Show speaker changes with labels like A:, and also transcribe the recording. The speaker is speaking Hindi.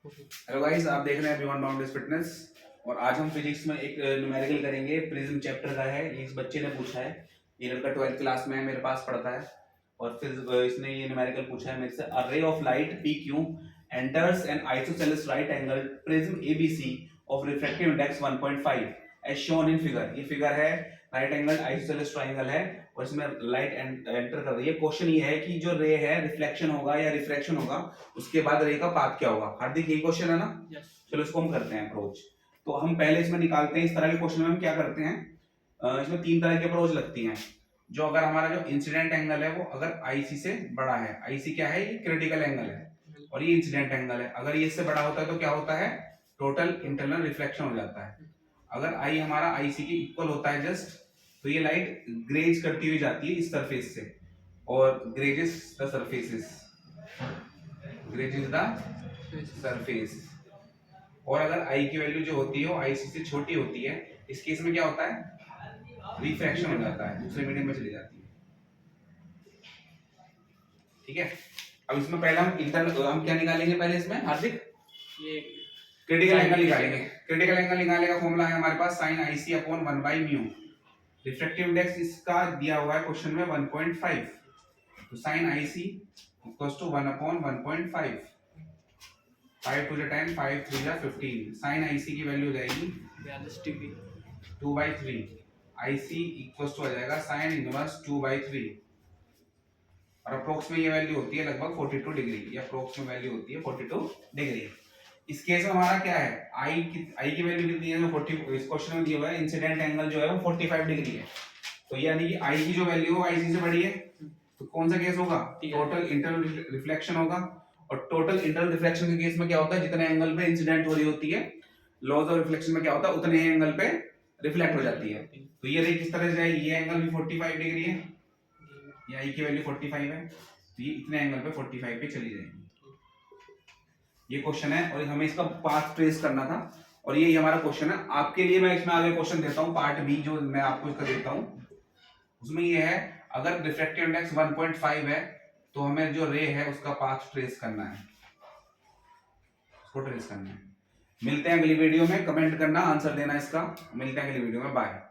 A: हेलो गाइस, आप देख रहे हैं बियॉन्ड बाउंड्रीज फिटनेस। और आज हम फिजिक्स में एक न्यूमेरिकल करेंगे। प्रिज्म चैप्टर का है। ये इस बच्चे ने पूछा है। ये लड़का 12th क्लास में है, मेरे पास पढ़ता है। और फिर इसने ये न्यूमेरिकल पूछा है मेरे से। A ray of light P Q enters an isosceles right angle prism ABC of refractive index 1.5 as shown in figure. ये फिगर है, राइट एंगल आइसोसेलेस ट्रायंगल है और इसमें लाइट एंटर कर रही है। क्वेश्चन ये है कि जो रे है रिफ्लेक्शन होगा या रिफ्रैक्शन होगा, उसके बाद रे का पाथ क्या होगा। हार्दिक, यही क्वेश्चन है ना? चलो इसको हम करते हैं अप्रोच। तो हम पहले इसमें निकालते हैं। इस तरह के क्वेश्चन में हम क्या करते हैं, इसमें तीन तरह की अप्रोच लगती हैं। जो अगर हमारा जो इंसिडेंट एंगल है वो अगर आईसी से बड़ा है, आईसी क्या है, ये क्रिटिकल एंगल है और ये इंसिडेंट एंगल है। अगर ये इससे बड़ा होता है तो क्या होता है, टोटल इंटरनल रिफ्लेक्शन हो जाता है। अगर आई हमारा आईसी के इक्वल होता है जस्ट, तो ये लाइट ग्रेज करती हुई जाती है इस सरफेस से और ग्रेजेस द सरफेसेस, ग्रेजेस द सरफेस। और अगर आई की वैल्यू जो होती है वो आईसी से छोटी होती है, इस केस में क्या होता है, रिफ्रैक्शन हो जाता है, दूसरे मीडियम में चली जाती है। ठीक है, अब इसमें पहले हम इंटरनल हम क्या निकालेंगे, पहले इसमें हार्दिक
B: ये
A: क्रिटिकल एंगल निकालेंगे। क्रिटिकल एंगल निकालने का फॉर्मूला है हमारे पास sin IC upon 1 by mu. Refractive index इसका दिया हुआ है क्वेश्चन में 1.5, तो sin IC equals to 1 upon 1.5। 5 to the 10, 5 3 जा 15। sin IC की वैल्यू जाएगी
B: 42 डिग्री
A: 2/3। IC इक्वल्स टू आ जाएगा sin इनवर्स 2/3 और अप्रोक्स में ये वैल्यू होती है लगभग 42 डिग्री। ये अप्रोक्स में वैल्यू होती है 42 डिग्री। इस केस में हमारा क्या है, आई की वैल्यू कितनी है, जो 40 इस क्वेश्चन में दिया हुआ है। इंसिडेंट एंगल जो है वो 45 डिग्री है, तो यानी कि आई की जो वैल्यू है आईसी से बड़ी है। तो कौन सा केस होगा, टोटल इंटरनल रिफ्लेक्शन होगा। और टोटल इंटरनल रिफ्लेक्शन के केस में क्या होता है, जितने एंगल पे इंसिडेंट हो रही होती है, लॉज ऑफ रिफ्लेक्शन में क्या होता है, उतने ही एंगल पे रिफ्लेक्ट हो जाती है। तो ये रे किस तरह से जाएगी, ये एंगल भी 45 डिग्री है, ये आई की वैल्यू 45 है, तो ये इतने एंगल पे 45 पे चली जाएगी। ये क्वेश्चन है और हमें इसका पाथ ट्रेस करना था और ये हमारा क्वेश्चन है। आपके लिए मैं इसमें आगे क्वेश्चन देता हूँ, पार्ट बी जो मैं आपको इसका देता हूँ। उसमें ये है, अगर रिफ्रैक्टिव इंडेक्स 1.5 है तो हमें जो रे है उसका पाथ ट्रेस करना है, उसको ट्रेस करना है। मिलते हैं अगली वीडियो में, कमेंट करना, आंसर देना इसका। मिलते हैं अगली वीडियो में, बाय।